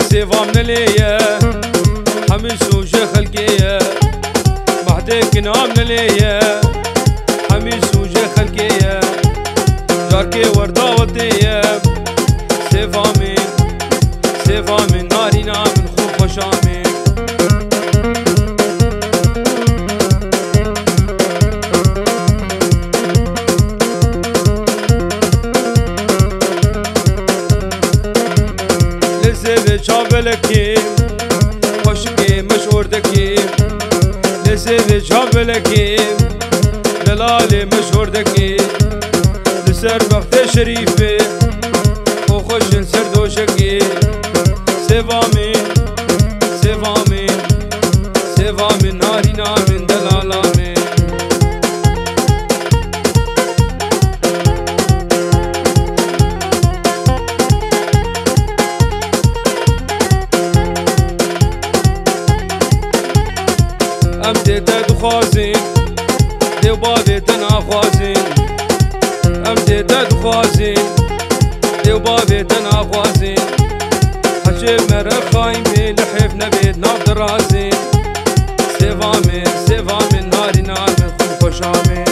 سيفا من ليا حمل سوج خلقية محدك نام ليا حمل سوج خلقية جاركي وردا ودية سيفا من نارينا من خوف وشامي لسه شابلكي خوشكي مشهور دكي لسه شابلكي دلالي مشهور دكي لسر بخت شريفي وخوش سردوشكي سيفا من نارينا من دلالا من ام ديتا دخوازين ديو بابي تناخوازين ام ديتا دخوازين ديو بابي تناخوازين حجب مرق خايمي لحف نبيت نابد رازين سيفا من ناري نار من خوف وشامي